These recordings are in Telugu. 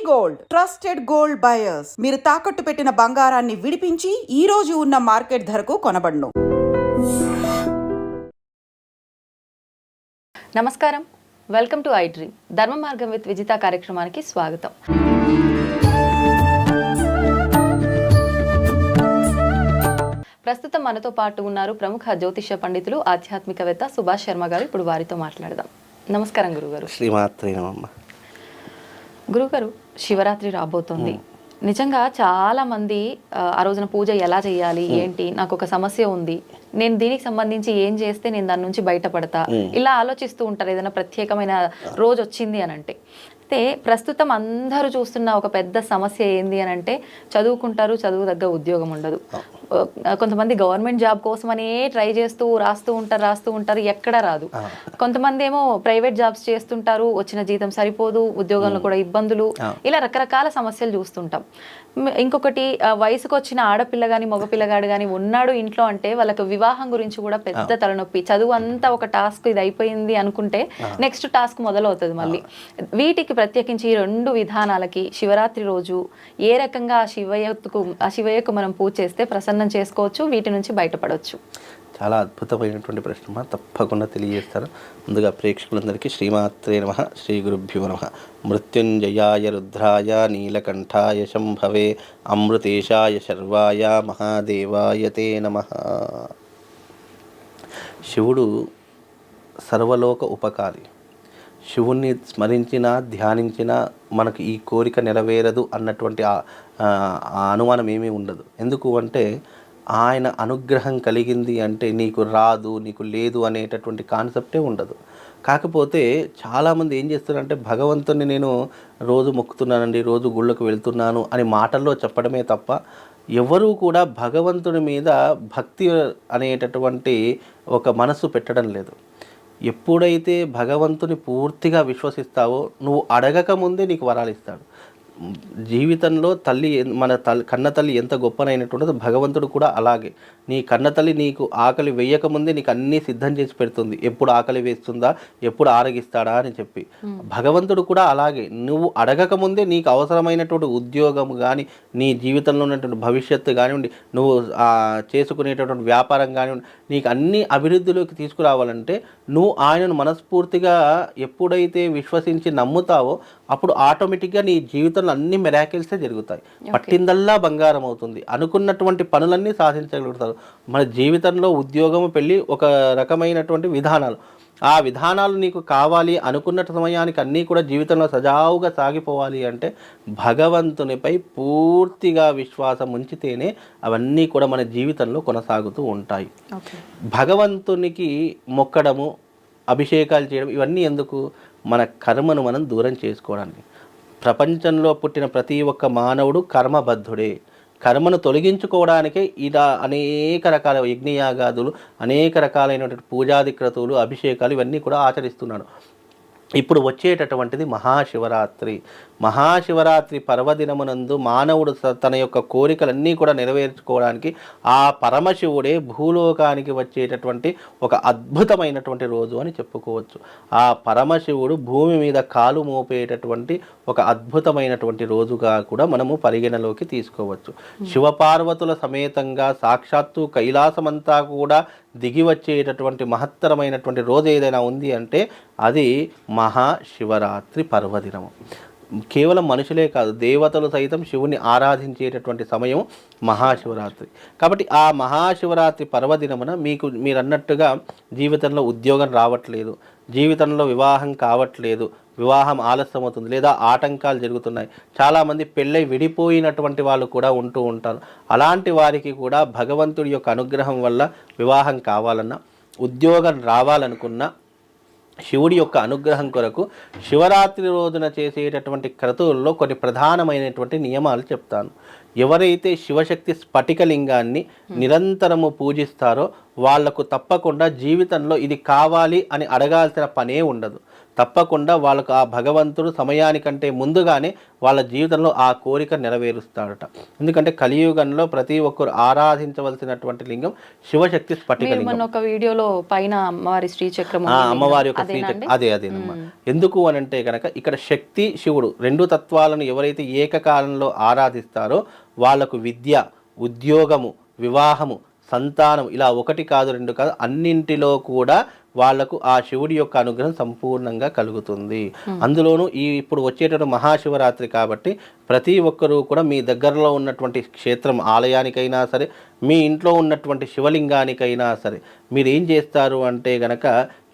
Gold trusted gold buyers. మీరు తాకట్టు పెట్టిన బంగారాన్ని విడిపించి ఈ రోజు ఉన్న మార్కెట్ ధరకు కొనబడును. నమస్కారం, వెల్కమ్ టు ఐ డ్రీమ్. ధర్మ మార్గం విత్ విజిత కార్యక్రమానికి స్వాగతం. ప్రస్తుతం మనతో పాటు ఉన్నారు ప్రముఖ జ్యోతిష పండితులు, ఆధ్యాత్మికవేత్త సుభాష్ శర్మ గారు. ఇప్పుడు వారితో మాట్లాడదాం. నమస్కారం గురుగారు. శ్రీమాత్రే నమః. గురుగారు, శివరాత్రి రాబోతోంది. నిజంగా చాలా మంది ఆ రోజున పూజ ఎలా చేయాలి, ఏంటి, నాకు ఒక సమస్య ఉంది, నేను దీనికి సంబంధించి ఏం చేస్తే నేను దాని నుంచి బయటపడతా, ఇలా ఆలోచిస్తూ ఉంటారు ఏదైనా ప్రత్యేకమైన రోజు వచ్చింది అని అంటే. అయితే ప్రస్తుతం అందరూ చూస్తున్న ఒక పెద్ద సమస్య ఏంది అని అంటే, చదువుకుంటారు, చదువు తగ్గ ఉద్యోగం ఉండదు. కొంతమంది గవర్నమెంట్ జాబ్ కోసమనే ట్రై చేస్తూ రాస్తూ ఉంటారు, ఎక్కడ రాదు. కొంతమంది ఏమో ప్రైవేట్ జాబ్స్ చేస్తుంటారు, వచ్చిన జీతం సరిపోదు, ఉద్యోగంలో కూడా ఇబ్బందులు, ఇలా రకరకాల సమస్యలు చూస్తుంటాం. ఇంకొకటి, వయసుకు వచ్చిన ఆడపిల్ల కానీ మగపిల్లగాడు కానీ ఉన్నాడు ఇంట్లో అంటే వాళ్ళకి వివాహం గురించి కూడా పెద్ద తలనొప్పి. చదువు అంతా ఒక టాస్క్, ఇది అయిపోయింది అనుకుంటే నెక్స్ట్ టాస్క్ మొదలవుతుంది మళ్ళీ. వీటికి ప్రత్యేకించి ఈ రెండు విధానాలకి శివరాత్రి రోజు ఏ రకంగా ఆ శివయ్యకు మనం పూజ చేస్తే ప్రసన్నం చేసుకోవచ్చు, వీటి నుంచి బయటపడవచ్చు? చాలా అద్భుతమైనటువంటి ప్రశ్న, తప్పకుండా తెలియజేస్తారు. ముందుగా ప్రేక్షకులందరికీ శ్రీమాత్రే నమః, శ్రీ గురుభ్యో నమః. మృత్యుంజయాయ రుద్రాయ నీలకంఠాయ శంభవే అమృతేశాయ శర్వాయ మహాదేవాయ తే నమః. శివుడు సర్వలోక ఉపకారి. శివుణ్ణి స్మరించినా ధ్యానించినా మనకు ఈ కోరిక నెరవేరదు అన్నటువంటి అనుమానం ఏమీ ఉండదు. ఎందుకు అంటే ఆయన అనుగ్రహం కలిగింది అంటే నీకు రాదు, నీకు లేదు అనేటటువంటి కాన్సెప్టే ఉండదు. కాకపోతే చాలామంది ఏం చేస్తున్నారంటే, భగవంతుని నేను రోజు మొక్కుతున్నానండి, రోజు గుళ్ళకు వెళ్తున్నాను అని మాటల్లో చెప్పడమే తప్ప ఎవరూ కూడా భగవంతుని మీద భక్తి అనేటటువంటి ఒక మనసు పెట్టడం లేదు. ఎప్పుడైతే భగవంతుని పూర్తిగా విశ్వసిస్తావో నువ్వు అడగక ముందే నీకు వరాలు ఇస్తాడు. జీవితంలో తల్లి, మన కన్న తల్లి ఎంత గొప్పనైనటువంటిదో భగవంతుడు కూడా అలాగే. నీ కన్న తల్లి నీకు ఆకలి వేయకముందే నీకు అన్నీ సిద్ధం చేసి పెడుతుంది. ఎప్పుడు ఆకలి వేస్తుందా, ఎప్పుడు ఆరగిస్తాడా అని చెప్పి. భగవంతుడు కూడా అలాగే. నువ్వు అడగకముందే నీకు అవసరమైనటువంటి ఉద్యోగం కానీ, నీ జీవితంలో ఉన్నటువంటి భవిష్యత్తు కానివ్వండి, నువ్వు చేసుకునేటటువంటి వ్యాపారం కానివ్వండి, నీకు అన్ని అభివృద్ధిలోకి తీసుకురావాలంటే నువ్వు ఆయనను మనస్ఫూర్తిగా ఎప్పుడైతే విశ్వసించి నమ్ముతావో అప్పుడు ఆటోమేటిక్గా నీ జీవితంలో అన్ని మిరాకిల్సే జరుగుతాయి. పట్టిందల్లా బంగారం అవుతుంది. అనుకున్నటువంటి పనులన్నీ సాధించగలుగుతారు. మన జీవితంలో ఉద్యోగం, పెళ్ళి ఒక రకమైనటువంటి విధానాలు. ఆ విధానాలు నీకు కావాలి అనుకున్న సమయానికి అన్నీ కూడా జీవితంలో సజావుగా సాగిపోవాలి అంటే భగవంతునిపై పూర్తిగా విశ్వాసం ఉంచితేనే అవన్నీ కూడా మన జీవితంలో కొనసాగుతూ ఉంటాయి. భగవంతునికి మొక్కడము, అభిషేకాలు చేయడం ఇవన్నీ ఎందుకు? మన కర్మను మనం దూరం చేసుకోవడానికి. ప్రపంచంలో పుట్టిన ప్రతి ఒక్క మానవుడు కర్మబద్ధుడే. కర్మను తొలగించుకోవడానికే ఇలా అనేక రకాల యజ్ఞయాగాదులు, అనేక రకాలైనటువంటి పూజాధిక్రతువులు, అభిషేకాలు ఇవన్నీ కూడా ఆచరిస్తున్నాడు. ఇప్పుడు వచ్చేటటువంటిది మహాశివరాత్రి పర్వదినమునందు మానవుడు తన యొక్క కోరికలన్నీ కూడా నెరవేర్చుకోవడానికి ఆ పరమశివుడే భూలోకానికి వచ్చేటటువంటి ఒక అద్భుతమైనటువంటి రోజు అని చెప్పుకోవచ్చు. ఆ పరమశివుడు భూమి మీద కాలు మోపేటటువంటి ఒక అద్భుతమైనటువంటి రోజుగా కూడా మనము పరిగణలోకి తీసుకోవచ్చు. శివపార్వతుల సమేతంగా సాక్షాత్తు కైలాసమంతా కూడా దిగి వచ్చేటటువంటి మహత్తరమైనటువంటి రోజు ఏదైనా ఉంది అంటే అది మహాశివరాత్రి పర్వదినము. కేవలం మనుషులే కాదు, దేవతలు సైతం శివుని ఆరాధించేటటువంటి సమయం మహాశివరాత్రి. కాబట్టి ఆ మహాశివరాత్రి పర్వదినమున మీరు అన్నట్టుగా జీవితంలో ఉద్యోగం రావట్లేదు, జీవితంలో వివాహం కావట్లేదు, వివాహం ఆలస్యం అవుతుంది, లేదా ఆటంకాలు జరుగుతున్నాయి, చాలామంది పెళ్ళై విడిపోయినటువంటి వాళ్ళు కూడా ఉంటూ ఉంటారు. అలాంటి వారికి కూడా భగవంతుడి యొక్క అనుగ్రహం వల్ల వివాహం కావాలన్నా, ఉద్యోగం రావాలనుకున్నా శివుడి యొక్క అనుగ్రహం కొరకు శివరాత్రి రోజున చేసేటటువంటి క్రతువుల్లో కొన్ని ప్రధానమైనటువంటి నియమాలు చెప్తాను. ఎవరైతే శివశక్తి స్ఫటికలింగాన్ని నిరంతరము పూజిస్తారో వాళ్లకు తప్పకుండా జీవితంలో ఇది కావాలి అని అడగాల్సిన పనే ఉండదు. తప్పకుండా వాళ్ళకు ఆ భగవంతుడు సమయానికంటే ముందుగానే వాళ్ళ జీవితంలో ఆ కోరిక నెరవేరుస్తాడట. ఎందుకంటే కలియుగంలో ప్రతి ఒక్కరు ఆరాధించవలసినటువంటి లింగం శివశక్తి స్ఫటిక మీరు లింగం. మొన్న ఒక వీడియోలో పైన అమ్మవారి శ్రీచక్రం అమ్మవారి యొక్క శ్రీచక్రం అదేనమ్మా. ఎందుకు అని అంటే కనుక ఇక్కడ శక్తి శివుడు రెండు తత్వాలను ఎవరైతే ఏకకాలంలో ఆరాధిస్తారో వాళ్లకు విద్య, ఉద్యోగము, వివాహము, సంతానం ఇలా ఒకటి కాదు రెండు కాదు అన్నింటిలో కూడా వాళ్లకు ఆ శివుడి యొక్క అనుగ్రహం సంపూర్ణంగా కలుగుతుంది. అందులోనూ ఈ ఇప్పుడు వచ్చేటటువంటి మహాశివరాత్రి కాబట్టి ప్రతి ఒక్కరూ కూడా మీ దగ్గరలో ఉన్నటువంటి క్షేత్రం ఆలయానికైనా సరే, మీ ఇంట్లో ఉన్నటువంటి శివలింగానికైనా సరే మీరు ఏం చేస్తారు అంటే గనక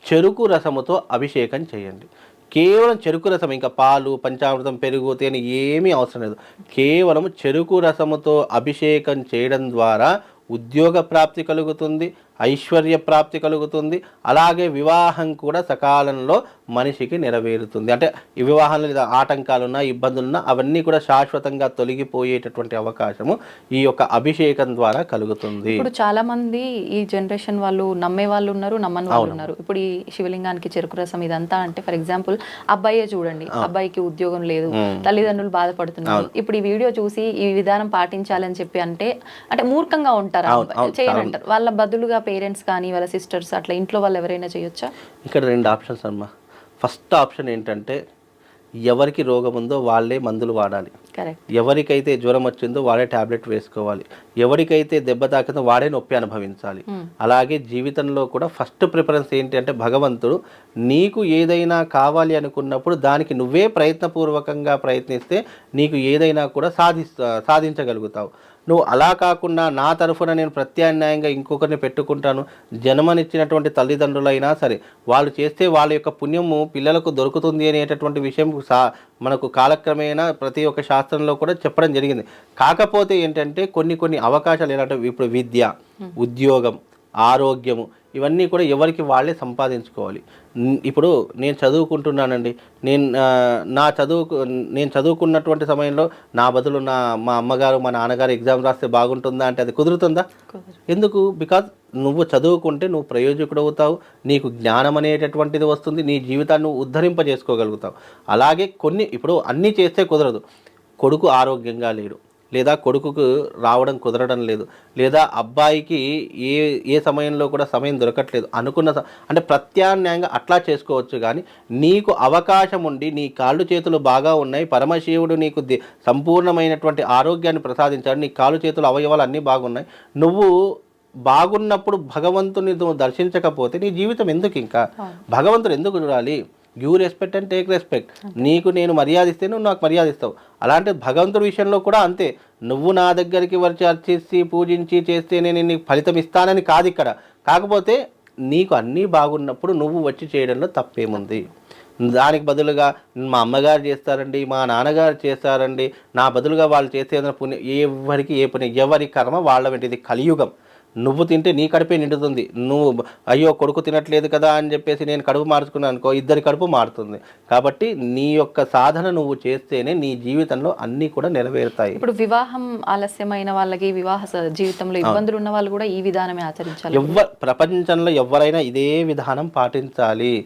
చెరుకు రసముతో అభిషేకం చేయండి. కేవలం చెరుకు రసం, ఇంకా పాలు, పంచామృతం, పెరుగు, తేనె ఏమీ అవసరం లేదు. కేవలం చెరుకు రసముతో అభిషేకం చేయడం ద్వారా ఉద్యోగ ప్రాప్తి కలుగుతుంది, ఐశ్వర్య ప్రాప్తి కలుగుతుంది, అలాగే వివాహం కూడా సకాలంలో మనిషికి నెరవేరుతుంది. అంటే ఈ వివాహంలో లేదా ఆటంకాలున్నా ఇబ్బందులున్నా అవన్నీ కూడా శాశ్వతంగా తొలగిపోయేటటువంటి అవకాశము ఈ యొక్క అభిషేకం ద్వారా కలుగుతుంది. ఇప్పుడు చాలా మంది ఈ జనరేషన్ వాళ్ళు నమ్మే వాళ్ళు ఉన్నారు, నమ్మని వాళ్ళు ఉన్నారు. ఇప్పుడు ఈ శివలింగానికి చెరుకు రసం ఇదంతా అంటే ఫర్ ఎగ్జాంపుల్ అబ్బాయే చూడండి, అబ్బాయికి ఉద్యోగం లేదు, తల్లిదండ్రులు బాధపడుతున్నారు. ఇప్పుడు ఈ వీడియో చూసి ఈ విధానం పాటించాలని చెప్పి అంటే మూర్ఖంగా ఉంటారు, చేయనంటారు. వాళ్ళ బదులుగా పేరెంట్స్ కానీ వాళ్ళ సిస్టర్స్ అట్లా ఇంట్లో వాళ్ళు ఎవరైనా చేయొచ్చా? ఇక్కడ రెండు ఆప్షన్స్ అమ్మా. ఫస్ట్ ఆప్షన్ ఏంటంటే ఎవరికి రోగం ఉందో వాళ్ళే మందులు వాడాలి. ఎవరికైతే జ్వరం వచ్చిందో వాడే టాబ్లెట్ వేసుకోవాలి. ఎవరికైతే దెబ్బ తాకిందో వాడే నొప్పి అనుభవించాలి. అలాగే జీవితంలో కూడా ఫస్ట్ ప్రిఫరెన్స్ ఏంటి అంటే భగవంతుడు నీకు ఏదైనా కావాలి అనుకున్నప్పుడు దానికి నువ్వే ప్రయత్నపూర్వకంగా ప్రయత్నిస్తే నీకు ఏదైనా కూడా సాధించగలుగుతావు. నువ్వు అలా కాకుండా నా తరఫున నేను ప్రత్యామ్నాయంగా ఇంకొకరిని పెట్టుకుంటాను, జన్మనిచ్చినటువంటి తల్లిదండ్రులైనా సరే వాళ్ళు చేస్తే వాళ్ళ యొక్క పుణ్యము పిల్లలకు దొరుకుతుంది అనేటటువంటి విషయం మనకు కాలక్రమేణా ప్రతి ఒక్క శాస్త్రంలో కూడా చెప్పడం జరిగింది. కాకపోతే ఏంటంటే కొన్ని అవకాశాలు ఎలాంటి ఇప్పుడు విద్య, ఉద్యోగం, ఆరోగ్యము ఇవన్నీ కూడా ఎవరికి వాళ్ళే సంపాదించుకోవాలి. ఇప్పుడు నేను చదువుకుంటున్నానండి, నేను చదువుకున్నటువంటి సమయంలో నా బదులు మా అమ్మగారు మా నాన్నగారు ఎగ్జామ్ రాస్తే బాగుంటుందా అంటే అది కుదురుతుందా? ఎందుకు? బికాజ్ నువ్వు చదువుకుంటే నువ్వు ప్రయోజకుడు అవుతావు, నీకు జ్ఞానం అనేటటువంటిది వస్తుంది, నీ జీవితాన్ని నువ్వు ఉద్ధరింపజేసుకోగలుగుతావు. అలాగే ఇప్పుడు అన్నీ చేస్తే కుదరదు. కొడుకు ఆరోగ్యంగా లేడు, లేదా కొడుకుకు రావడం కుదరడం లేదు, లేదా అబ్బాయికి ఏ సమయంలో కూడా సమయం దొరకట్లేదు అంటే ప్రత్యామ్నాయంగా అట్లా చేసుకోవచ్చు. కానీ నీకు అవకాశం ఉండి నీ కాళ్ళు చేతులు బాగా ఉన్నాయి, పరమశివుడు నీకు సంపూర్ణమైనటువంటి ఆరోగ్యాన్ని ప్రసాదించాడు, నీ కాళ్ళు చేతులు అవయవాలు అన్నీ బాగున్నాయి, నువ్వు బాగున్నప్పుడు భగవంతుని నువ్వు దర్శించకపోతే నీ జీవితం ఎందుకు? ఇంకా భగవంతుడు ఎందుకు చూడాలి? Give respect and take respect. నీకు నేను మర్యాద ఇస్తే నువ్వు నాకు మర్యాద ఇస్తావు. అలాంటి భగవంతుడి విషయంలో కూడా అంతే. నువ్వు నా దగ్గరికి వచ్చి అర్చిస్తే పూజించి చేస్తే నేను నీకు ఫలితం ఇస్తానని కాదు ఇక్కడ. కాకపోతే నీకు అన్నీ బాగున్నప్పుడు నువ్వు వచ్చి చేయడంలో తప్పేముంది? దానికి బదులుగా మా అమ్మగారు చేస్తారండి, మా నాన్నగారు చేస్తారండి, నా బదులుగా వాళ్ళు చేస్తే ఏదైనా పుణ్యం, ఎవరికి ఏ పుణ్యం, ఎవరి కర్మ వాళ్ళ వెంటిది. కలియుగం. నువ్వు తింటే నీ కడుపే నిండుతుంది. నువ్వు అయ్యో కొడుకు తినట్లేదు కదా అని చెప్పేసి నేను కడుపు మార్చుకున్నాను అనుకో, ఇద్దరి కడుపు మారుతుంది. కాబట్టి నీ యొక్క సాధన నువ్వు చేస్తేనే నీ జీవితంలో అన్నీ కూడా నెరవేరుతాయి. ఇప్పుడు వివాహం ఆలస్యమైన వాళ్ళకి, వివాహ జీవితంలో ఇబ్బందులు ఉన్న వాళ్ళు కూడా ఈ విధానమే ఆచరించాలి. ప్రపంచంలో ఎవరైనా ఇదే విధానం పాటించాలి.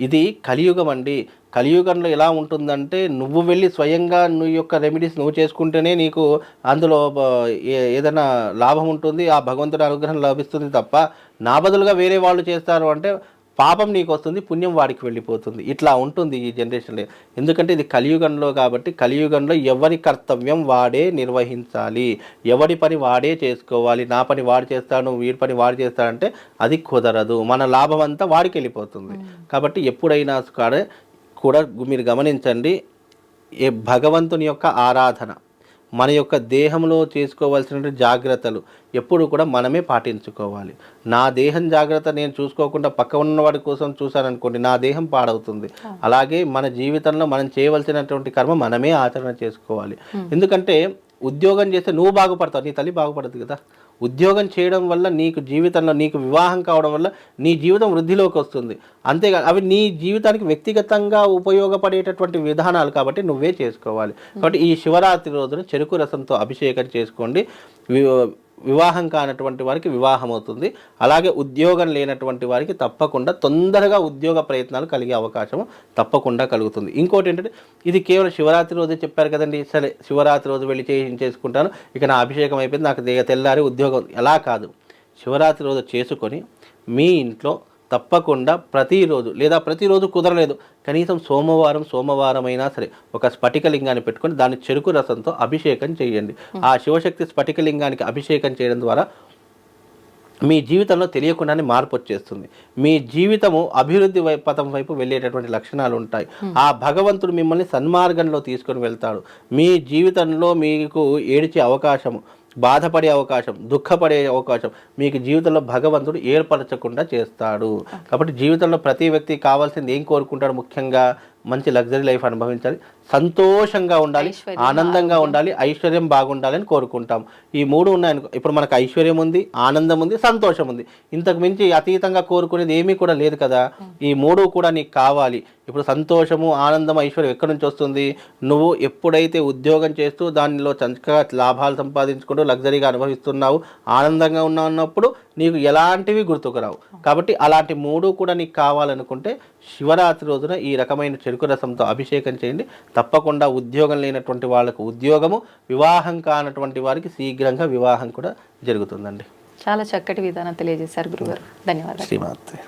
ఇది కలియుగం అండి. కలియుగంలో ఎలా ఉంటుందంటే నువ్వు వెళ్ళి స్వయంగా నువ్వు యొక్క రెమెడీస్ నువ్వు చేసుకుంటేనే నీకు అందులో ఏదైనా లాభం ఉంటుంది, ఆ భగవంతుడి అనుగ్రహం లభిస్తుంది తప్ప నా బదులుగా వేరే వాళ్ళు చేస్తారు అంటే పాపం నీకు వస్తుంది, పుణ్యం వాడికి వెళ్ళిపోతుంది. ఇట్లా ఉంటుంది ఈ జనరేషన్లో. ఎందుకంటే ఇది కలియుగంలో కాబట్టి కలియుగంలో ఎవరి కర్తవ్యం వాడే నిర్వహించాలి, ఎవడి పని వాడే చేసుకోవాలి. నా పని వాడు చేస్తాడు, వీడి పని వాడు చేస్తాడంటే అది కుదరదు, మన లాభం అంతా వాడికి వెళ్ళిపోతుంది. కాబట్టి ఎప్పుడైనా కూడా మీరు గమనించండి, భగవంతుని యొక్క ఆరాధన, మన యొక్క దేహంలో చేసుకోవాల్సిన జాగ్రత్తలు ఎప్పుడు కూడా మనమే పాటించుకోవాలి. నా దేహం జాగ్రత్త నేను చూసుకోకుండా పక్క ఉన్నవాడి కోసం చూశాననుకోండి, నా దేహం పాడవుతుంది. అలాగే మన జీవితంలో మనం చేయవలసినటువంటి కర్మ మనమే ఆచరణ చేసుకోవాలి. ఎందుకంటే ఉద్యోగం చేస్తే నువ్వు బాగుపడతావు, నీ తల్లి బాగుపడదు కదా. ఉద్యోగం చేయడం వల్ల నీకు జీవితంలో నీకు వివాహం కావడం వల్ల నీ జీవితం వృద్ధిలోకి వస్తుంది. అంతేకాదు అవి నీ జీవితానికి వ్యక్తిగతంగా ఉపయోగపడేటటువంటి విధానాలు కాబట్టి నువ్వే చేసుకోవాలి. కాబట్టి ఈ శివరాత్రి రోజున చెరుకు రసంతో అభిషేకం చేసుకోండి. వివాహం కానటువంటి వారికి వివాహం అవుతుంది. అలాగే ఉద్యోగం లేనటువంటి వారికి తప్పకుండా తొందరగా ఉద్యోగ ప్రయత్నాలు కలిగే అవకాశం తప్పకుండా కలుగుతుంది. ఇంకోటి ఏంటంటే ఇది కేవలం శివరాత్రి రోజే చెప్పారు కదండి, సరే శివరాత్రి రోజు వెళ్ళి చేసుకుంటాను, ఇక నా అభిషేకం అయిపోయింది, నాకు తెల్లారి ఉద్యోగం, ఎలా కాదు. శివరాత్రి రోజు చేసుకొని మీ ఇంట్లో తప్పకుండా ప్రతిరోజు, లేదా ప్రతిరోజు కుదరలేదు, కనీసం సోమవారం అయినా సరే ఒక స్ఫటికలింగాన్ని పెట్టుకొని దాన్ని చెరుకు రసంతో అభిషేకం చేయండి. ఆ శివశక్తి స్ఫటికలింగానికి అభిషేకం చేయడం ద్వారా మీ జీవితంలో తెలియకుండానే మార్పు వచ్చేస్తుంది. మీ జీవితము అభివృద్ధి పథం వైపు వెళ్ళేటటువంటి లక్షణాలు ఉంటాయి. ఆ భగవంతుడు మిమ్మల్ని సన్మార్గంలో తీసుకొని వెళ్తాడు. మీ జీవితంలో మీకు ఏడ్చే అవకాశము, బాధపడే అవకాశం, దుఃఖపడే అవకాశం మీకు జీవితంలో భగవంతుడు ఏర్పరచకుండా చేస్తాడు. కాబట్టి జీవితంలో ప్రతి వ్యక్తి కావాల్సింది ఏం కోరుకుంటాడు? ముఖ్యంగా మంచి లగ్జరీ లైఫ్ అనుభవించాలి, సంతోషంగా ఉండాలి, ఆనందంగా ఉండాలి, ఐశ్వర్యం బాగుండాలని కోరుకుంటాం. ఈ మూడు ఉన్నాయనుకో, ఇప్పుడు మనకు ఐశ్వర్యం ఉంది, ఆనందం ఉంది, సంతోషం ఉంది, ఇంతకు మించి అతీతంగా కోరుకునేది ఏమీ కూడా లేదు కదా. ఈ మూడు కూడా నీకు కావాలి. ఇప్పుడు సంతోషము, ఆనందం, ఐశ్వర్యం ఎక్కడి నుంచి వస్తుంది? నువ్వు ఎప్పుడైతే ఉద్యోగం చేస్తూ దానిలో చక్కగా లాభాలు సంపాదించుకుంటూ లగ్జరీగా అనుభవిస్తున్నావు, ఆనందంగా ఉన్నప్పుడు నీకు ఎలాంటివి గుర్తుకు రావు. కాబట్టి అలాంటి మూడు కూడా నీకు కావాలనుకుంటే శివరాత్రి రోజున ఈ రకమైన చెరుకు రసంతో అభిషేకం చేయండి. తప్పకుండా ఉద్యోగం లేనటువంటి వాళ్ళకు ఉద్యోగము, వివాహం కానటువంటి వారికి శీఘ్రంగా వివాహం కూడా జరుగుతుందండి. చాలా చక్కటి విధానం తెలియజేశారు గురుగారు. ధన్యవాదాలు. శ్రీమాత్రే.